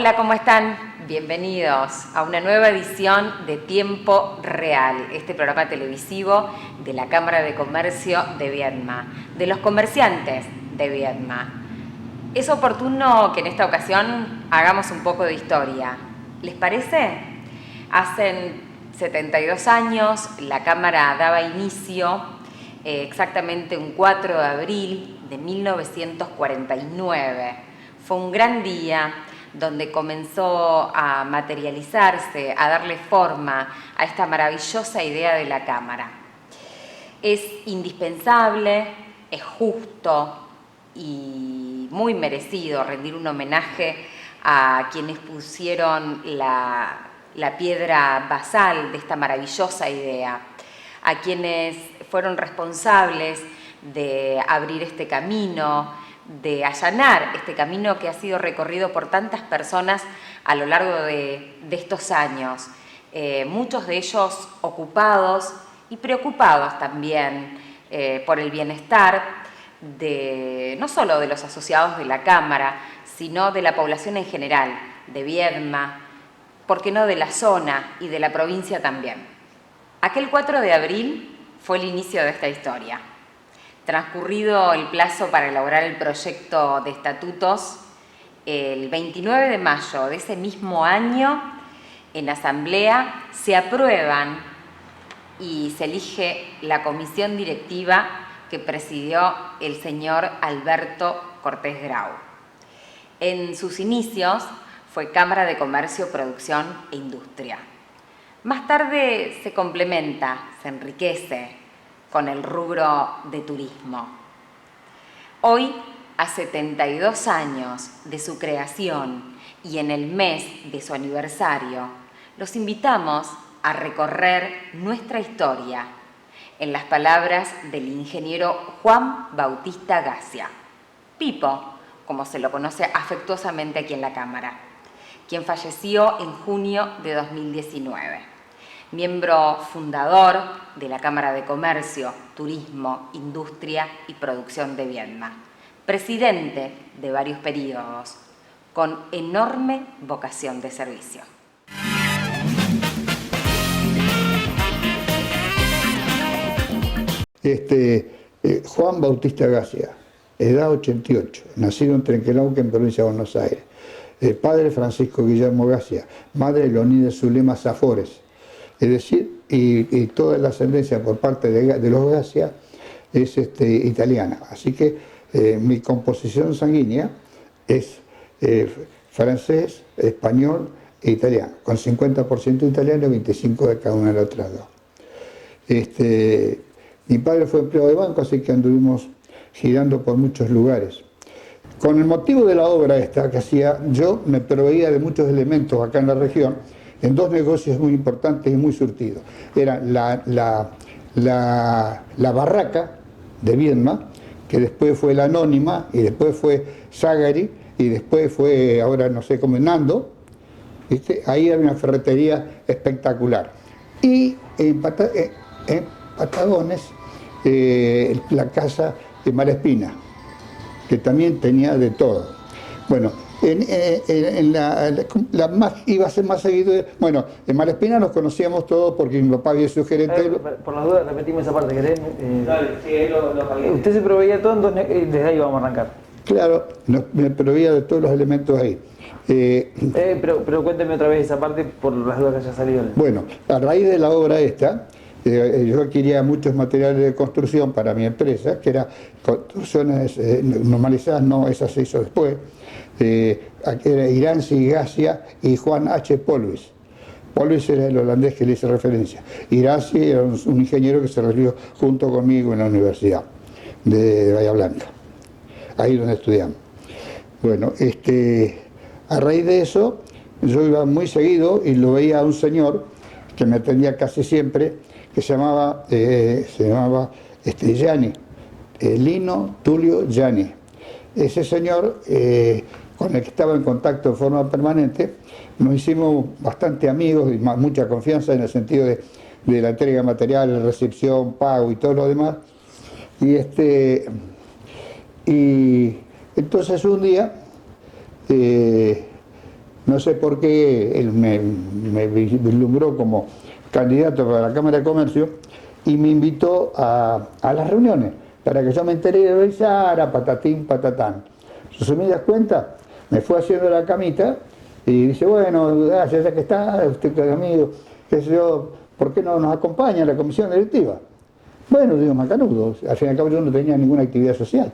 Hola, ¿cómo están? Bienvenidos a una nueva edición de Tiempo Real, este programa televisivo de la Cámara de Comercio de Viedma, de los comerciantes de Viedma. Es oportuno que en esta ocasión hagamos un poco de historia. ¿Les parece? Hace 72 años la Cámara daba inicio, exactamente un 4 de abril de 1949. Fue un gran día donde comenzó a materializarse, a darle forma a esta maravillosa idea de la Cámara. Es indispensable, es justo y muy merecido rendir un homenaje a quienes pusieron la piedra basal de esta maravillosa idea, a quienes fueron responsables de abrir este camino, de allanar este camino que ha sido recorrido por tantas personas a lo largo de estos años, muchos de ellos ocupados y preocupados también por el bienestar no solo de los asociados de la Cámara, sino de la población en general, de Viedma, ¿por qué no de la zona y de la provincia también? Aquel 4 de abril fue el inicio de esta historia. Transcurrido el plazo para elaborar el proyecto de estatutos, el 29 de mayo de ese mismo año, en asamblea se aprueban y se elige la comisión directiva que presidió el señor Alberto Cortés Grau. En sus inicios fue Cámara de Comercio, Producción e Industria. Más tarde se complementa, se enriquece con el rubro de turismo. Hoy, a 72 años de su creación y en el mes de su aniversario, los invitamos a recorrer nuestra historia en las palabras del ingeniero Juan Bautista Gacia, Pipo, como se lo conoce afectuosamente aquí en la Cámara, quien falleció en junio de 2019. Miembro fundador de la Cámara de Comercio, Turismo, Industria y Producción de Viedma. Presidente de varios periodos, con enorme vocación de servicio. Juan Bautista Gacia, edad 88, nacido en Trenquelauquen, en provincia de Buenos Aires. Padre Francisco Guillermo Gacia, madre Leonida Zulema Zafores. Es decir, y toda la ascendencia por parte de los Gacia es italiana. Así que mi composición sanguínea es francés, español e italiano, con 50% italiano y 25% de cada una de las otras dos. Mi padre fue empleado de banco, así que anduvimos girando por muchos lugares. Con el motivo de la obra esta que hacía, yo me proveía de muchos elementos acá en la región, en dos negocios muy importantes y muy surtidos. Era la barraca de Viedma, que después fue la Anónima, y después fue Sagari, y después fue, ahora no sé cómo, Nando. ¿Viste? Ahí era una ferretería espectacular. Y en Patagones, la casa de Malespina, que también tenía de todo. Bueno, iba a ser más seguido. Bueno, en Malespina nos conocíamos todos porque mi papá había sido gerente. Por las dudas, repetimos esa parte, ¿querés? Dale, sí, ahí lo usted se proveía todo, entonces desde ahí vamos a arrancar. Claro, me proveía de todos los elementos ahí. Pero cuénteme otra vez esa parte por las dudas que haya salido. Bueno, a raíz de la obra esta, yo adquiría muchos materiales de construcción para mi empresa, que eran construcciones normalizadas, no, esa se hizo después. Era Iranzi Gacia y Juan H. Polvis. Polvis era el holandés que le hice referencia. Iranzi era un ingeniero que se recibió junto conmigo en la Universidad de Bahía Blanca, ahí donde estudiamos. Bueno, a raíz de eso, yo iba muy seguido y lo veía a un señor que me atendía casi siempre, que se llamaba Gianni, Lino Tulio Gianni. Ese señor, con el que estaba en contacto de forma permanente, nos hicimos bastante amigos y mucha confianza en el sentido de la entrega de material, recepción, pago y todo lo demás. Y entonces un día no sé por qué él me vislumbró como candidato para la Cámara de Comercio y me invitó a las reuniones para que yo me enteré de Belzara, patatín, patatán. Resumidas cuentas, me fue haciendo la camita y dice, bueno, gracias, ya que está, usted es amigo, qué sé yo, ¿por qué no nos acompaña a la comisión directiva? Bueno, digo, macanudo, al fin y al cabo yo no tenía ninguna actividad social.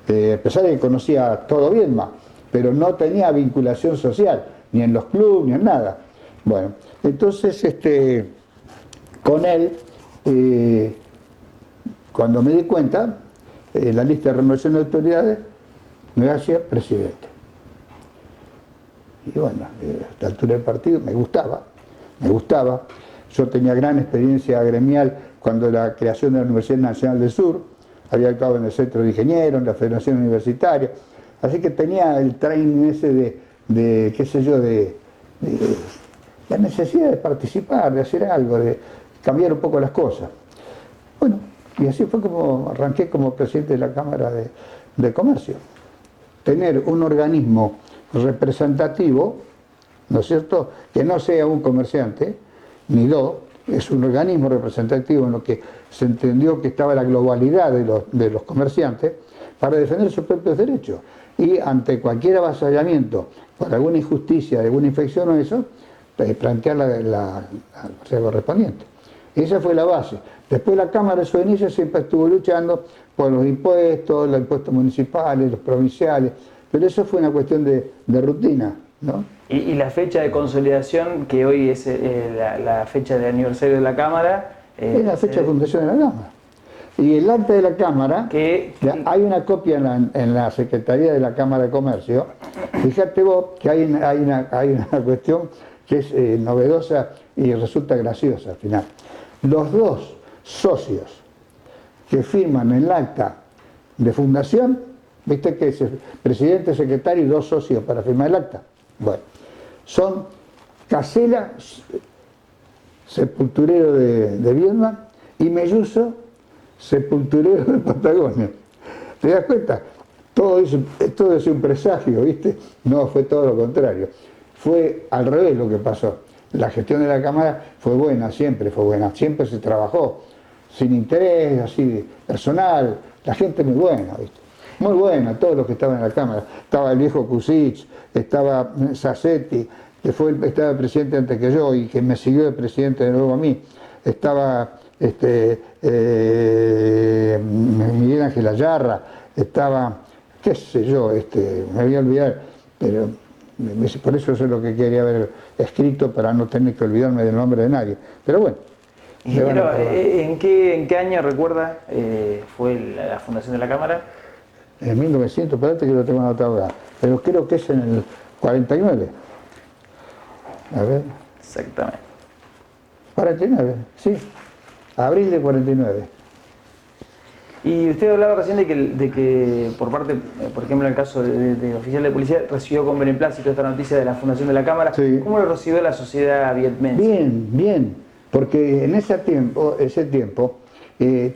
A pesar de que conocía todo Viedma, pero no tenía vinculación social, ni en los clubes, ni en nada. Bueno, entonces con él, cuando me di cuenta, la lista de renovación de autoridades me hacía presidente. Y bueno, a esta altura del partido me gustaba. Yo tenía gran experiencia gremial cuando la creación de la Universidad Nacional del Sur, había actuado en el Centro de Ingenieros, en la Federación Universitaria, así que tenía el training ese de qué sé yo, de la necesidad de participar, de hacer algo, de cambiar un poco las cosas. Bueno, y así fue como arranqué como presidente de la Cámara de Comercio. Tener un organismo representativo, ¿no es cierto?, que no sea un comerciante, ni dos, es un organismo representativo en lo que se entendió que estaba la globalidad de los comerciantes para defender sus propios derechos. Y ante cualquier avasallamiento por alguna injusticia, alguna infección o eso, plantear la correspondiente. Esa fue la base. Después la Cámara de su inicio siempre estuvo luchando por los impuestos municipales, los provinciales, pero eso fue una cuestión de rutina, ¿no? Y la fecha de consolidación, que hoy es la fecha de aniversario de la Cámara... es la fecha de fundación de la Cámara. Y el acta de la Cámara, hay una copia en la Secretaría de la Cámara de Comercio. Fíjate vos que hay una cuestión que es novedosa y resulta graciosa al final. Los dos socios que firman el acta de fundación, viste que es el presidente, secretario y dos socios para firmar el acta. Bueno, son Casela, sepulturero de Viedma, y Melluso, sepulturero de Patagonia. ¿Te das cuenta? Todo es un presagio, ¿viste? No, fue todo lo contrario. Fue al revés lo que pasó. La gestión de la Cámara fue buena, siempre se trabajó sin interés, así personal, la gente muy buena, ¿viste? Muy buena, todos los que estaban en la Cámara. Estaba el viejo Cusich, estaba Sassetti, que estaba el presidente antes que yo y que me siguió de presidente de nuevo a mí. Estaba Miguel Ángel Ayarra, estaba, qué sé yo, me voy a olvidar, pero por eso es lo que quería haber escrito para no tener que olvidarme del nombre de nadie. Pero bueno. Ingeniero, ¿en qué año recuerda fue la fundación de la Cámara? En 1900, espérate que lo tengo anotado acá, pero creo que es en el 49. A ver. Exactamente. 49, sí. Abril de 49. Y usted hablaba recién de que por parte, por ejemplo, en el caso de oficial de policía, recibió con beneplácito esta noticia de la fundación de la Cámara. Sí. ¿Cómo lo recibió la sociedad vietmense? Bien, porque en ese tiempo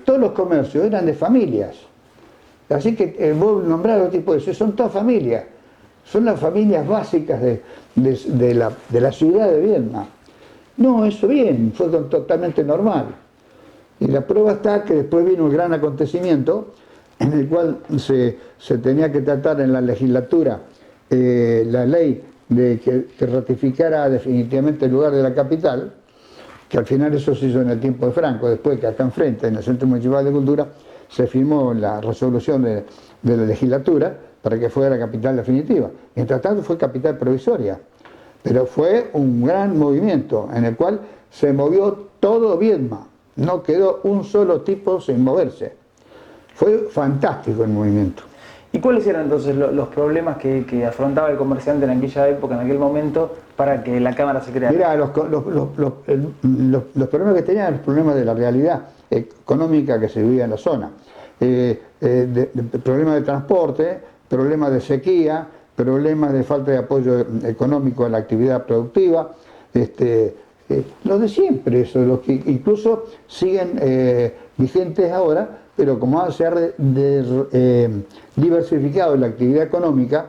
todos los comercios eran de familias. Así que vos nombrás los tipos de eso, son todas familias. Son las familias básicas de la ciudad de Viedma. No, eso bien, fue totalmente normal. Y la prueba está que después vino un gran acontecimiento en el cual se tenía que tratar en la legislatura la ley de que ratificara definitivamente el lugar de la capital, que al final eso se hizo en el tiempo de Franco, después que acá enfrente, en el Centro Municipal de Cultura, se firmó la resolución de la legislatura para que fuera la capital definitiva. Mientras tanto fue capital provisoria, pero fue un gran movimiento en el cual se movió todo Viedma. No quedó un solo tipo sin moverse. Fue fantástico el movimiento. ¿Y cuáles eran entonces los problemas que afrontaba el comerciante en aquella época, en aquel momento, para que la Cámara se creara? Mirá, los problemas que tenían eran los problemas de la realidad económica que se vivía en la zona. Problemas de transporte, problemas de sequía, problemas de falta de apoyo económico a la actividad productiva, lo de siempre, eso, los que incluso siguen vigentes ahora, pero como se ha diversificado la actividad económica,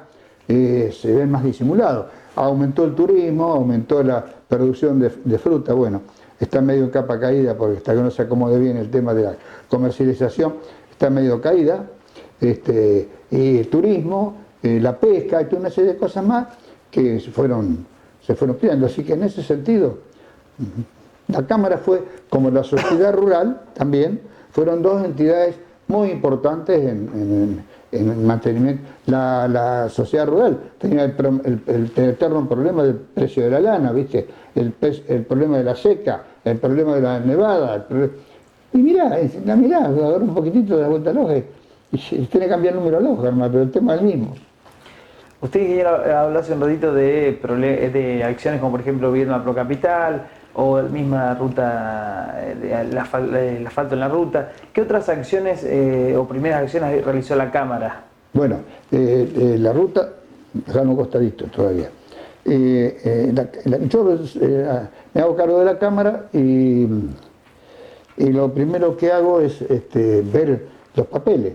se ven más disimulados. aumentó el turismo, aumentó la producción de fruta, bueno, está medio en capa caída porque hasta que no se acomode bien el tema de la comercialización, está medio caída, y el turismo, la pesca, y toda una serie de cosas más que se fueron creando. Así que en ese sentido, la Cámara fue, como la sociedad rural también, fueron dos entidades muy importantes en el mantenimiento. La sociedad rural tenía el eterno problema del precio de la lana, ¿viste? El problema de la seca, el problema de la nevada. Y mirá, agarra un poquitito de la vuelta al ojo y tiene que cambiar el número al ojo, hermano, pero el tema es el mismo. Usted, ingeniero, habló hace un ratito de acciones como por ejemplo Viedma Pro Capital o la misma ruta, el asfalto en la ruta. ¿Qué otras acciones o primeras acciones realizó la Cámara? Bueno, la ruta, acá no costadito todavía. Yo me hago cargo de la Cámara y lo primero que hago es ver los papeles,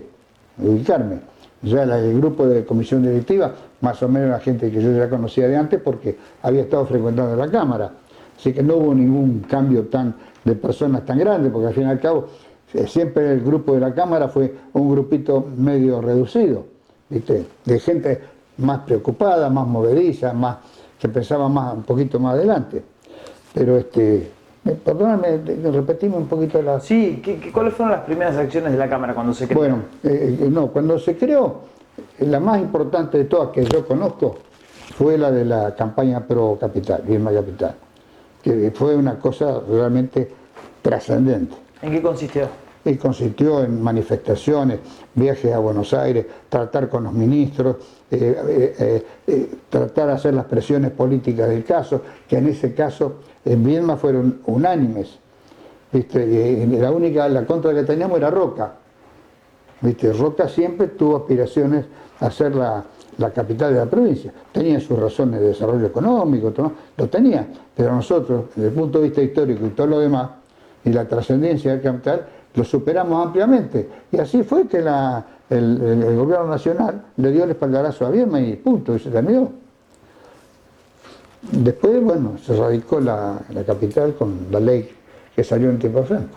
ubicarme. Ya el grupo de comisión directiva, más o menos la gente que yo ya conocía de antes porque había estado frecuentando la Cámara. Así que no hubo ningún cambio de personas tan grande, porque al fin y al cabo siempre el grupo de la Cámara fue un grupito medio reducido, ¿viste? De gente más preocupada, más movediza, que pensaba un poquito más adelante. Pero perdóname, repetimos un poquito la... Sí, ¿cuáles fueron las primeras acciones de la Cámara cuando se creó? Bueno, cuando se creó, la más importante de todas que yo conozco fue la de la campaña Pro Capital, Viedma Capital, que fue una cosa realmente trascendente. ¿En qué consistió? Y consistió en manifestaciones, viajes a Buenos Aires, tratar con los ministros, tratar de hacer las presiones políticas del caso, que en ese caso en Viedma fueron unánimes. ¿Viste? La contra que teníamos era Roca. ¿Viste? Roca siempre tuvo aspiraciones a ser la capital de la provincia. Tenía sus razones de desarrollo económico, lo tenía, pero nosotros, desde el punto de vista histórico y todo lo demás, y la trascendencia del capital, lo superamos ampliamente. Y así fue que el gobierno nacional le dio el espaldarazo a Viedma y punto, y se terminó. Después, bueno, se radicó la capital con la ley que salió en tiempo franco.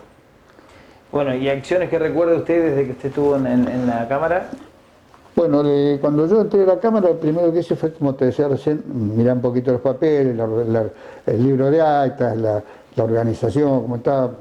Bueno, ¿y acciones que recuerda usted desde que usted estuvo en la Cámara? Bueno, cuando yo entré a la Cámara, lo primero que hice fue, como te decía recién, mirar un poquito los papeles, el libro de actas, la organización, cómo estaba.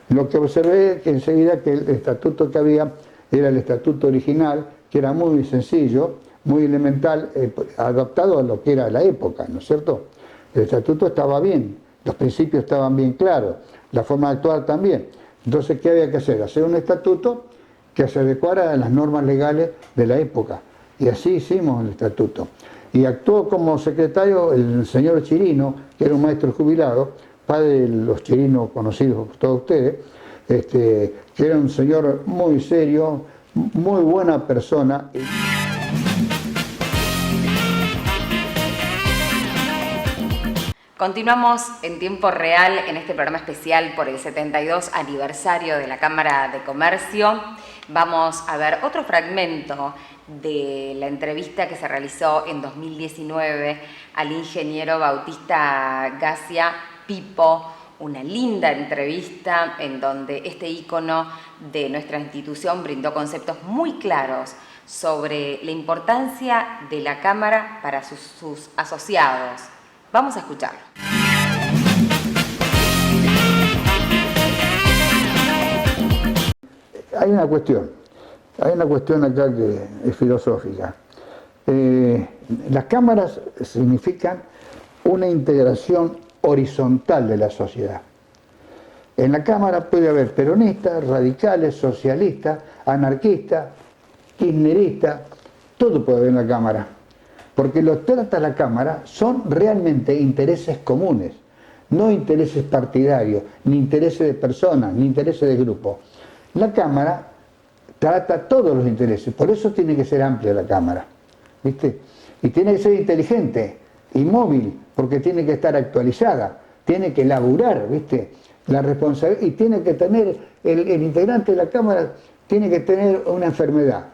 Lo que observé que enseguida que el estatuto que había era el estatuto original, que era muy sencillo, muy elemental, adaptado a lo que era la época, ¿no es cierto? El estatuto estaba bien, los principios estaban bien claros, la forma de actuar también. Entonces, ¿qué había que hacer? Hacer un estatuto que se adecuara a las normas legales de la época. Y así hicimos el estatuto. Y actuó como secretario el señor Chirino, que era un maestro jubilado, padre de los chirinos conocidos por todos ustedes, que era un señor muy serio, muy buena persona. Continuamos en tiempo real en este programa especial por el 72 aniversario de la Cámara de Comercio. Vamos a ver otro fragmento de la entrevista que se realizó en 2019 al ingeniero Bautista Gacia Pipo, una linda entrevista en donde este ícono de nuestra institución brindó conceptos muy claros sobre la importancia de la Cámara para sus asociados. Vamos a escucharlo. Hay una cuestión acá que es filosófica. Las cámaras significan una integración horizontal de la sociedad. En la Cámara puede haber peronistas, radicales, socialistas, anarquistas, kirchneristas, todo puede haber en la Cámara. Porque lo que trata la Cámara son realmente intereses comunes, no intereses partidarios, ni intereses de personas, ni intereses de grupos. La Cámara trata todos los intereses, por eso tiene que ser amplia la Cámara, ¿viste? Y tiene que ser inteligente y móvil, porque tiene que estar actualizada, tiene que laburar, ¿viste? La responsabilidad, y tiene que tener, el integrante de la Cámara tiene que tener una enfermedad,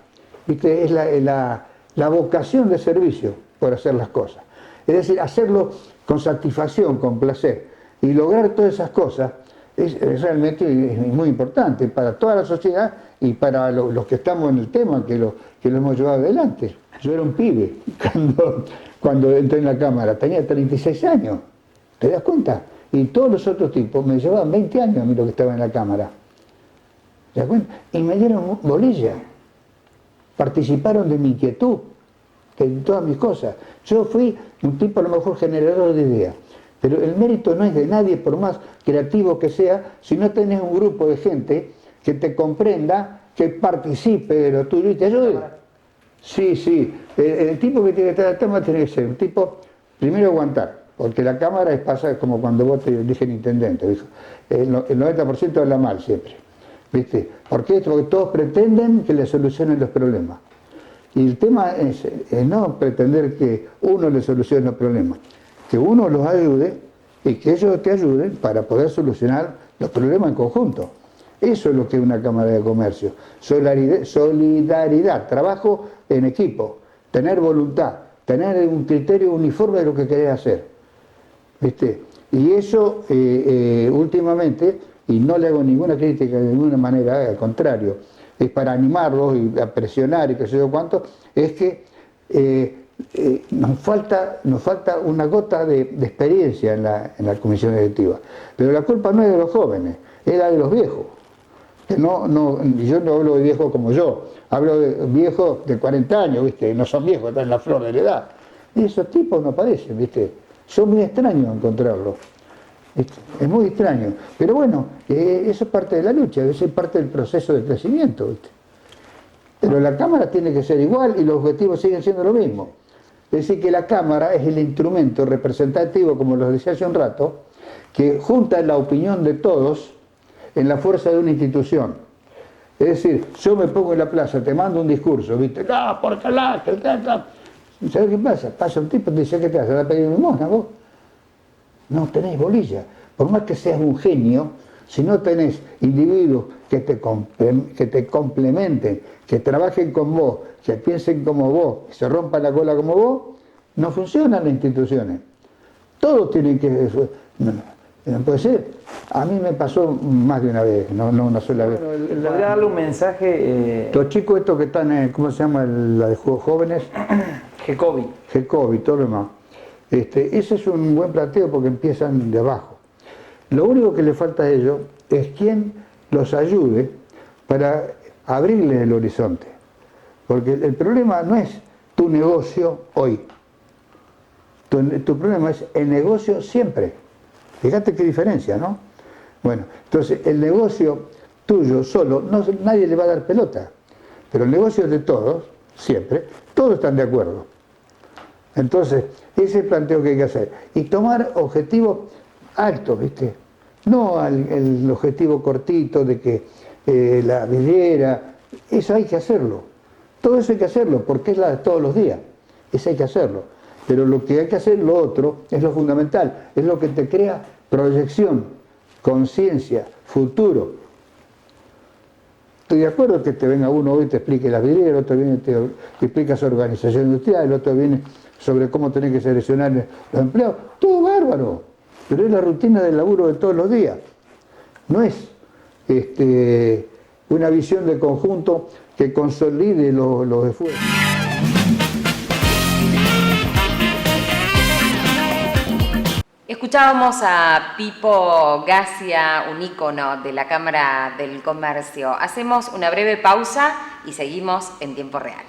¿viste? Es la vocación de servicio por hacer las cosas. Es decir, hacerlo con satisfacción, con placer. Y lograr todas esas cosas es realmente muy importante para toda la sociedad y para los que estamos en el tema, que lo hemos llevado adelante. Yo era un pibe cuando entré en la Cámara, tenía 36 años, ¿te das cuenta? Y todos los otros tipos me llevaban 20 años a mí lo que estaba en la Cámara. ¿Te das cuenta? Y me dieron bolilla. Participaron de mi inquietud, de todas mis cosas. Yo fui un tipo a lo mejor generador de ideas, pero el mérito no es de nadie, por más creativo que sea, si no tenés un grupo de gente que te comprenda, que participe de lo tuyo y te ayude. Sí, sí. El tipo que tiene que estar en la Cámara tiene que ser un tipo, primero aguantar, porque la Cámara es pasa como cuando vos te eligen intendente, dijo. El 90% habla mal siempre. ¿Viste? ¿Por qué? Porque todos pretenden que le solucionen los problemas. Y el tema es no pretender que uno le solucione los problemas, que uno los ayude y que ellos te ayuden para poder solucionar los problemas en conjunto. Eso es lo que es una Cámara de Comercio. Solidaridad, trabajo en equipo, tener voluntad, tener un criterio uniforme de lo que querés hacer. ¿Viste? Y eso últimamente, y no le hago ninguna crítica de ninguna manera, al contrario, es para animarlos y a presionar y qué sé yo cuánto, es que nos falta una gota de experiencia en la comisión directiva. Pero la culpa no es de los jóvenes, es la de los viejos. Que yo no hablo de viejos como yo, hablo de viejos de 40 años, ¿viste? No son viejos, están en la flor de la edad. Y esos tipos no aparecen, ¿viste? Son muy extraños encontrarlos. Es muy extraño. Pero bueno, eso es parte de la lucha, eso es parte del proceso de crecimiento, ¿viste? Pero la Cámara tiene que ser igual y los objetivos siguen siendo lo mismo. Es decir, que la Cámara es el instrumento representativo, como lo decía hace un rato, que junta la opinión de todos en la fuerza de una institución. Es decir, yo me pongo en la plaza, te mando un discurso, ¿viste? ¡No, porque la! ¿Sabes qué pasa? Pasa un tipo y te dice, ¿qué te hace? ¿Vas a pedir limosna vos? No tenés bolilla. Por más que seas un genio, si no tenés individuos que te complementen, que trabajen con vos, que piensen como vos, que se rompan la cola como vos, no funcionan las instituciones. Todos tienen que... No puede ser. A mí me pasó más de una vez, no una sola vez. Bueno, logré darle un mensaje... Los chicos estos que están, ¿cómo se llama? La de Juegos Jóvenes. GECOBI, todo lo demás. Ese es un buen planteo porque empiezan de abajo. Lo único que le falta a ellos es quien los ayude para abrirles el horizonte. Porque el problema no es tu negocio hoy. Tu problema es el negocio siempre. Fíjate qué diferencia, ¿no? Bueno, entonces el negocio tuyo solo, nadie le va a dar pelota. Pero el negocio es de todos, siempre, todos están de acuerdo. Entonces, ese es el planteo que hay que hacer. Y tomar objetivos altos, ¿viste? No el objetivo cortito de que la vidriera, eso hay que hacerlo. Todo eso hay que hacerlo, porque es la de todos los días. Eso hay que hacerlo. Pero lo que hay que hacer, lo otro, es lo fundamental. Es lo que te crea proyección, conciencia, futuro. Estoy de acuerdo que te venga uno hoy y te explique las vidrieras, el otro viene y te explica su organización industrial, el otro viene sobre cómo tenés que seleccionar los empleados. Todo bárbaro, pero es la rutina del laburo de todos los días. No es una visión de conjunto que consolide los esfuerzos. Escuchábamos a Pipo Gacia, un ícono de la Cámara del Comercio. Hacemos una breve pausa y seguimos en tiempo real.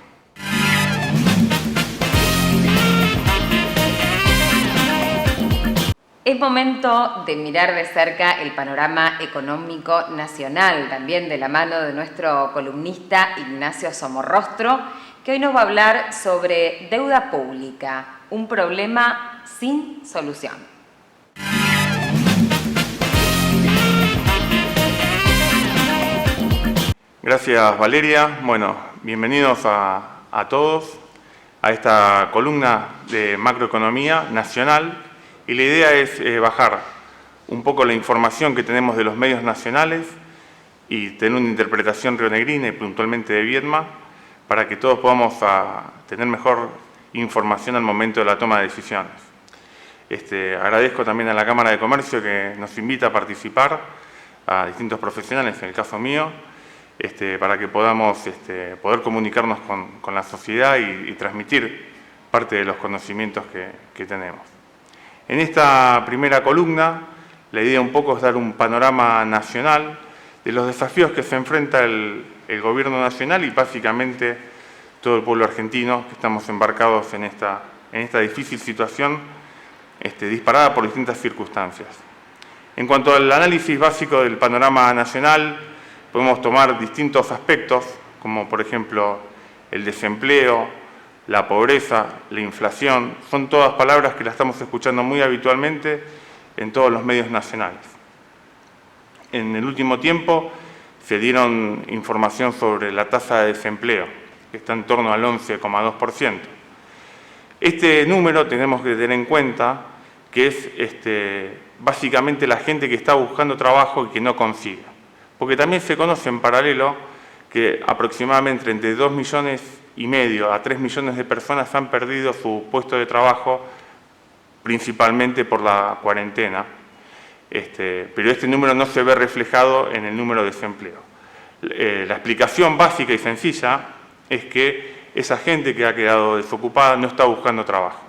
Es momento de mirar de cerca el panorama económico nacional, también de la mano de nuestro columnista Ignacio Somorrostro, que hoy nos va a hablar sobre deuda pública, un problema sin solución. Gracias, Valeria. Bueno, bienvenidos a todos a esta columna de macroeconomía nacional. Y la idea es bajar un poco la información que tenemos de los medios nacionales y tener una interpretación rionegrina y puntualmente de Viedma para que todos podamos tener mejor información al momento de la toma de decisiones. Agradezco también a la Cámara de Comercio que nos invita a participar, a distintos profesionales, en el caso mío, para que podamos poder comunicarnos con la sociedad y transmitir parte de los conocimientos que tenemos. En esta primera columna, la idea un poco es dar un panorama nacional de los desafíos que se enfrenta el Gobierno nacional y básicamente todo el pueblo argentino que estamos embarcados en esta difícil situación disparada por distintas circunstancias. En cuanto al análisis básico del panorama nacional, podemos tomar distintos aspectos, como por ejemplo el desempleo, la pobreza, la inflación. Son todas palabras que las estamos escuchando muy habitualmente en todos los medios nacionales. En el último tiempo se dieron información sobre la tasa de desempleo, que está en torno al 11,2%. Este número tenemos que tener en cuenta que es básicamente la gente que está buscando trabajo y que no consigue. Porque también se conoce en paralelo que aproximadamente entre 2,5 millones a 3 millones de personas han perdido su puesto de trabajo principalmente por la cuarentena. Pero este número no se ve reflejado en el número de desempleo. La explicación básica y sencilla es que esa gente que ha quedado desocupada no está buscando trabajo.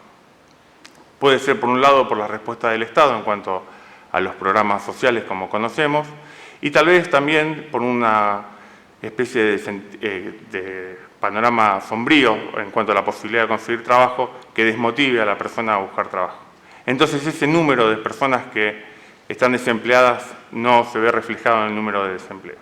Puede ser, por un lado, por la respuesta del Estado en cuanto a los programas sociales como conocemos, y tal vez también por una especie de panorama sombrío en cuanto a la posibilidad de conseguir trabajo que desmotive a la persona a buscar trabajo. Entonces, ese número de personas que están desempleadas no se ve reflejado en el número de desempleo.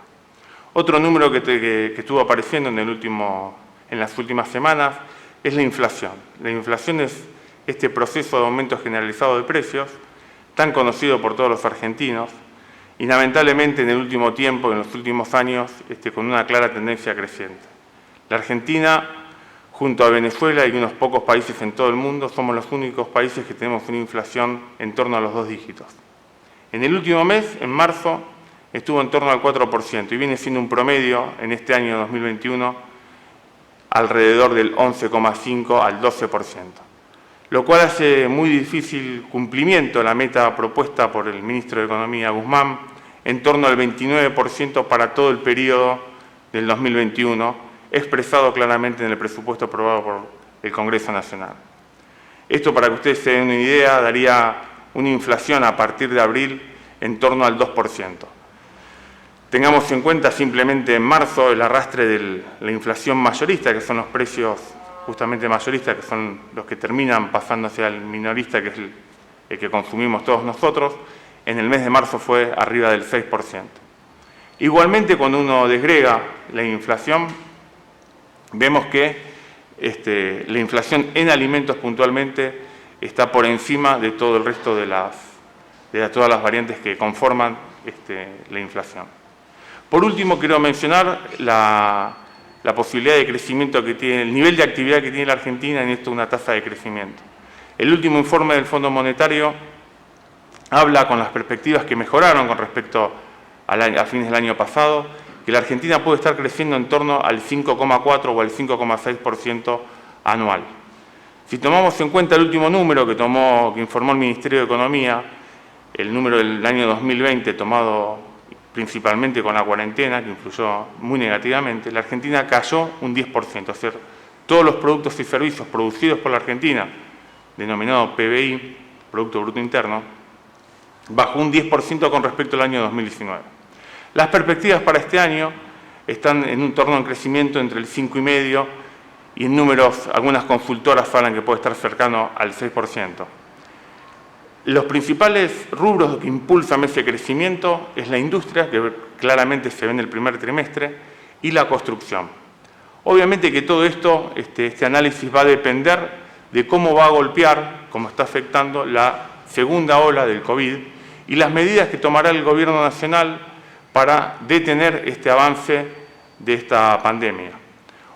Otro número que estuvo apareciendo en las últimas semanas es la inflación. La inflación es este proceso de aumento generalizado de precios, tan conocido por todos los argentinos, y lamentablemente en el último tiempo, en los últimos años, con una clara tendencia creciente. La Argentina, junto a Venezuela y unos pocos países en todo el mundo, somos los únicos países que tenemos una inflación en torno a los 2 dígitos. En el último mes, en marzo, estuvo en torno al 4% y viene siendo un promedio en este año 2021 alrededor del 11,5 al 12%, lo cual hace muy difícil cumplimiento la meta propuesta por el ministro de Economía, Guzmán, en torno al 29% para todo el periodo del 2021, expresado claramente en el presupuesto aprobado por el Congreso Nacional. Esto, para que ustedes se den una idea, daría una inflación a partir de abril en torno al 2%. Tengamos en cuenta simplemente en marzo el arrastre de la inflación mayorista, que son los precios justamente mayoristas, que son los que terminan pasando hacia el minorista, que es el que consumimos todos nosotros. En el mes de marzo fue arriba del 6%. Igualmente, cuando uno desgrega la inflación, vemos que la inflación en alimentos puntualmente está por encima de todo el resto de todas las variantes que conforman la inflación. Por último, quiero mencionar la posibilidad de crecimiento que tiene, el nivel de actividad que tiene la Argentina en esto, una tasa de crecimiento. El último informe del Fondo Monetario habla con las perspectivas que mejoraron con respecto a fines del año pasado, que la Argentina puede estar creciendo en torno al 5,4 o al 5,6% anual. Si tomamos en cuenta el último número que informó el Ministerio de Economía, el número del año 2020 tomado principalmente con la cuarentena, que influyó muy negativamente, la Argentina cayó un 10%, es decir, todos los productos y servicios producidos por la Argentina, denominado PBI, Producto Bruto Interno, bajó un 10% con respecto al año 2019. Las perspectivas para este año están en un torno a un crecimiento entre el 5,5% y en números, algunas consultoras hablan que puede estar cercano al 6%. Los principales rubros que impulsan ese crecimiento es la industria, que claramente se ve en el primer trimestre, y la construcción. Obviamente que todo esto, este análisis va a depender de cómo va a golpear, cómo está afectando la segunda ola del COVID y las medidas que tomará el Gobierno Nacional para detener este avance de esta pandemia.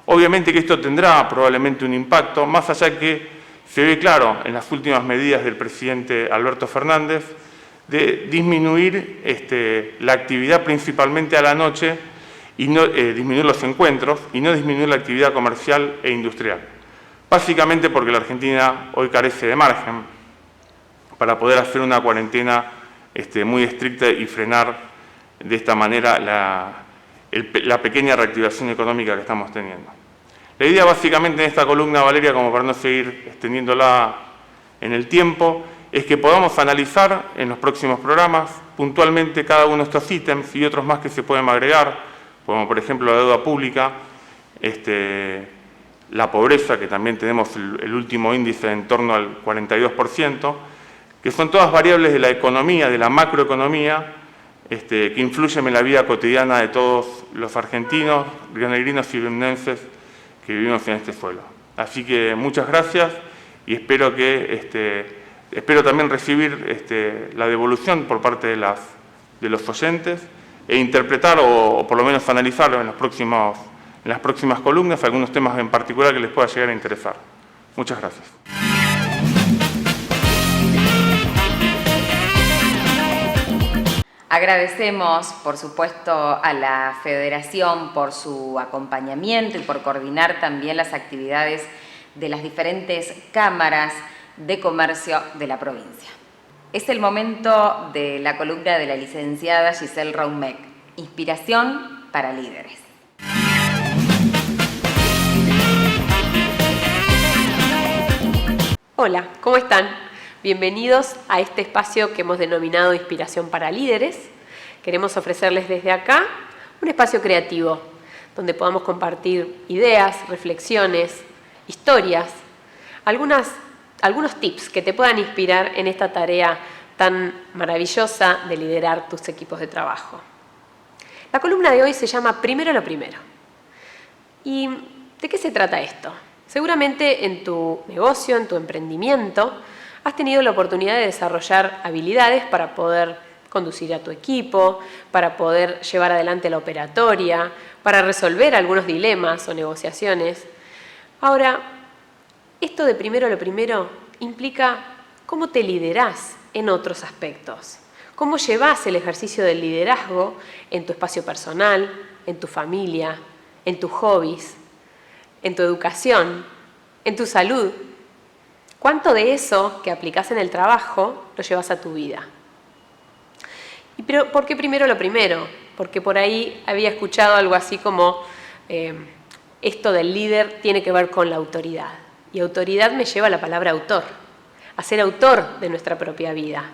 Obviamente que esto tendrá probablemente un impacto, más allá que se ve claro en las últimas medidas del presidente Alberto Fernández de disminuir la actividad principalmente a la noche y no disminuir los encuentros y no disminuir la actividad comercial e industrial. Básicamente porque la Argentina hoy carece de margen para poder hacer una cuarentena muy estricta y frenar de esta manera la pequeña reactivación económica que estamos teniendo. La idea básicamente en esta columna, Valeria, como para no seguir extendiéndola en el tiempo, es que podamos analizar en los próximos programas puntualmente cada uno de estos ítems y otros más que se pueden agregar, como por ejemplo la deuda pública, la pobreza, que también tenemos el último índice en torno al 42%, que son todas variables de la economía, de la macroeconomía, que influyen en la vida cotidiana de todos los argentinos, rionegrinos y vietnamenses que vivimos en este suelo. Así que muchas gracias y espero también recibir la devolución por parte de los oyentes e interpretar o por lo menos analizarlo en las próximas columnas, algunos temas en particular que les pueda llegar a interesar. Muchas gracias. Agradecemos, por supuesto, a la Federación por su acompañamiento y por coordinar también las actividades de las diferentes cámaras de comercio de la provincia. Es el momento de la columna de la licenciada Giselle Raumec, Inspiración para líderes. Hola, ¿cómo están? Bienvenidos a este espacio que hemos denominado Inspiración para Líderes. Queremos ofrecerles desde acá un espacio creativo donde podamos compartir ideas, reflexiones, historias, algunos tips que te puedan inspirar en esta tarea tan maravillosa de liderar tus equipos de trabajo. La columna de hoy se llama Primero lo primero. ¿Y de qué se trata esto? Seguramente en tu negocio, en tu emprendimiento, has tenido la oportunidad de desarrollar habilidades para poder conducir a tu equipo, para poder llevar adelante la operatoria, para resolver algunos dilemas o negociaciones. Ahora, esto de primero lo primero implica cómo te liderás en otros aspectos, cómo llevas el ejercicio del liderazgo en tu espacio personal, en tu familia, en tus hobbies, en tu educación, en tu salud. ¿Cuánto de eso que aplicás en el trabajo lo llevas a tu vida? ¿Por qué primero lo primero? Porque por ahí había escuchado algo así como esto del líder tiene que ver con la autoridad. Y autoridad me lleva a la palabra autor, a ser autor de nuestra propia vida.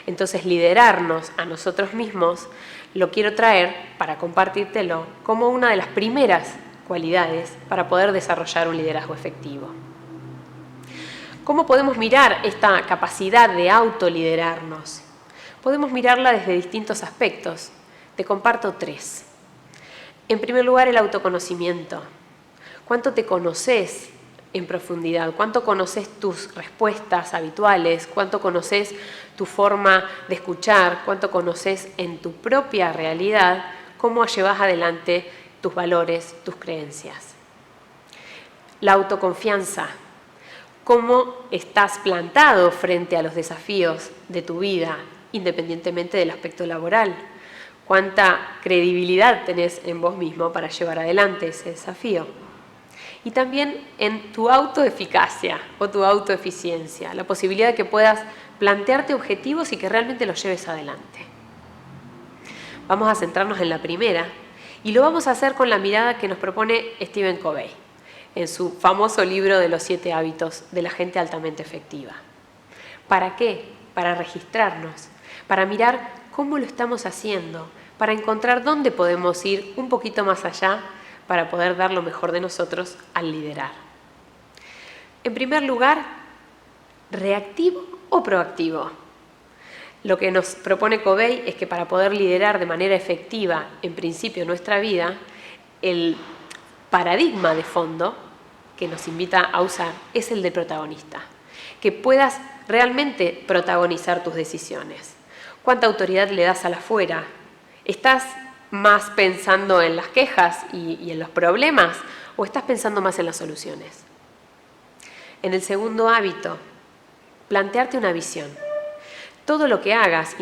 Entonces, liderarnos a nosotros mismos lo quiero traer para compartírtelo como una de las primeras cualidades para poder desarrollar un liderazgo efectivo. ¿Cómo podemos mirar esta capacidad de autoliderarnos? Podemos mirarla desde distintos aspectos. Te comparto 3. En primer lugar, el autoconocimiento. ¿Cuánto te conoces en profundidad? ¿Cuánto conoces tus respuestas habituales? ¿Cuánto conoces tu forma de escuchar? ¿Cuánto conoces en tu propia realidad cómo llevas adelante tus valores, tus creencias? La autoconfianza. ¿Cómo estás plantado frente a los desafíos de tu vida, independientemente del aspecto laboral? ¿Cuánta credibilidad tenés en vos mismo para llevar adelante ese desafío? Y también en tu autoeficacia o tu autoeficiencia, la posibilidad de que puedas plantearte objetivos y que realmente los lleves adelante. Vamos a centrarnos en la primera y lo vamos a hacer con la mirada que nos propone Stephen Covey en su famoso libro de los 7 hábitos de la gente altamente efectiva. ¿Para qué? Para registrarnos, para mirar cómo lo estamos haciendo, para encontrar dónde podemos ir un poquito más allá para poder dar lo mejor de nosotros al liderar. En primer lugar, ¿reactivo o proactivo? Lo que nos propone Covey es que para poder liderar de manera efectiva, en principio, nuestra vida, el paradigma de fondo que nos invita a usar es el de protagonista. Que puedas realmente protagonizar tus decisiones. ¿Cuánta autoridad le das al afuera? ¿Estás más pensando en las quejas y en los problemas o estás pensando más en las soluciones? En el segundo hábito, plantearte una visión. Todo lo que hagas,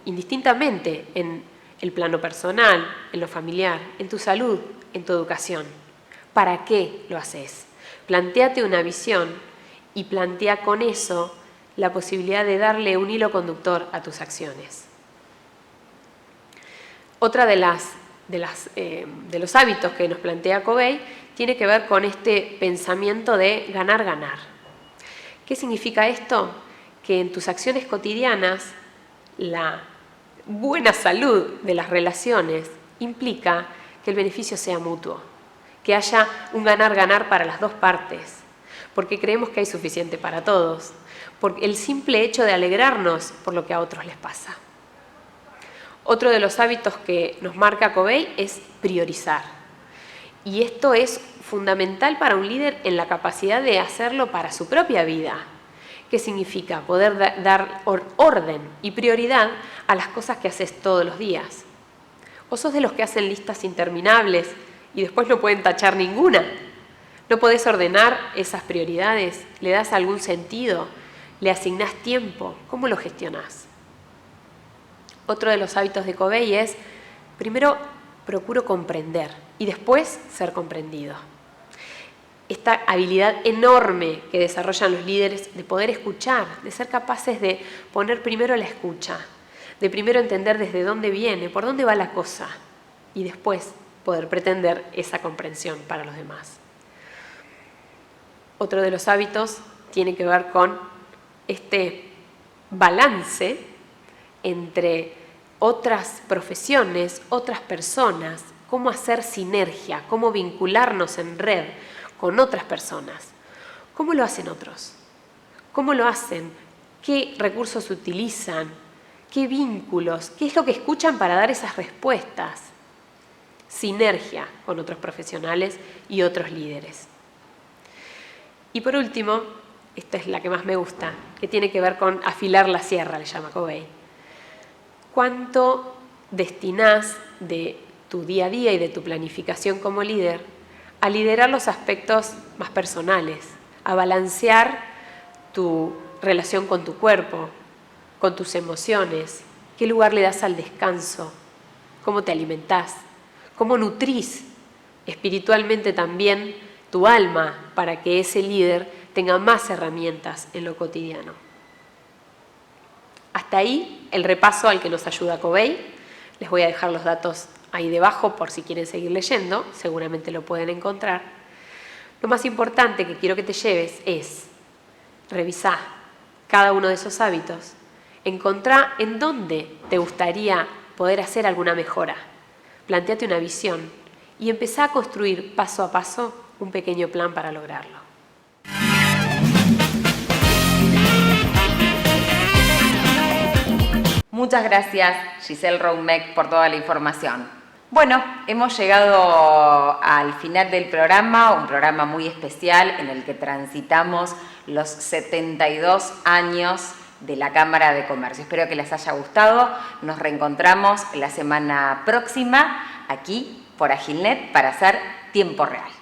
indistintamente en el plano personal, en lo familiar, en tu salud, en tu educación, ¿para qué lo haces? Plantéate una visión y plantea con eso la posibilidad de darle un hilo conductor a tus acciones. Otra de los hábitos que nos plantea Covey tiene que ver con este pensamiento de ganar, ganar. ¿Qué significa esto? Que en tus acciones cotidianas la buena salud de las relaciones implica que el beneficio sea mutuo, que haya un ganar-ganar para las dos partes, porque creemos que hay suficiente para todos, por el simple hecho de alegrarnos por lo que a otros les pasa. Otro de los hábitos que nos marca Covey es priorizar. Y esto es fundamental para un líder en la capacidad de hacerlo para su propia vida. ¿Qué significa? Poder dar orden y prioridad a las cosas que haces todos los días. ¿O sos de los que hacen listas interminables y después no pueden tachar ninguna? ¿No podés ordenar esas prioridades? ¿Le das algún sentido? ¿Le asignás tiempo? ¿Cómo lo gestionás? Otro de los hábitos de Covey es, primero, procuro comprender y después ser comprendido. Esta habilidad enorme que desarrollan los líderes de poder escuchar, de ser capaces de poner primero la escucha, de primero entender desde dónde viene, por dónde va la cosa y después poder pretender esa comprensión para los demás. Otro de los hábitos tiene que ver con este balance entre otras profesiones, otras personas, cómo hacer sinergia, cómo vincularnos en red con otras personas. ¿Cómo lo hacen otros? ¿Cómo lo hacen? ¿Qué recursos utilizan? ¿Qué vínculos? ¿Qué es lo que escuchan para dar esas respuestas? Sinergia con otros profesionales y otros líderes. Y por último, esta es la que más me gusta, que tiene que ver con afilar la sierra, le llama Covey. ¿Cuánto destinás de tu día a día y de tu planificación como líder a liderar los aspectos más personales, a balancear tu relación con tu cuerpo, con tus emociones? ¿Qué lugar le das al descanso? ¿Cómo te alimentás? ¿Cómo nutrís espiritualmente también tu alma para que ese líder tenga más herramientas en lo cotidiano? Hasta ahí el repaso al que nos ayuda Covey. Les voy a dejar los datos ahí debajo por si quieren seguir leyendo, seguramente lo pueden encontrar. Lo más importante que quiero que te lleves es revisar cada uno de esos hábitos, encontrar en dónde te gustaría poder hacer alguna mejora, plantéate una visión y empezá a construir paso a paso un pequeño plan para lograrlo. Muchas gracias, Giselle Roumek, por toda la información. Bueno, hemos llegado al final del programa, un programa muy especial en el que transitamos los 72 años de la Cámara de Comercio. Espero que les haya gustado. Nos reencontramos la semana próxima aquí por Agilnet para hacer Tiempo Real.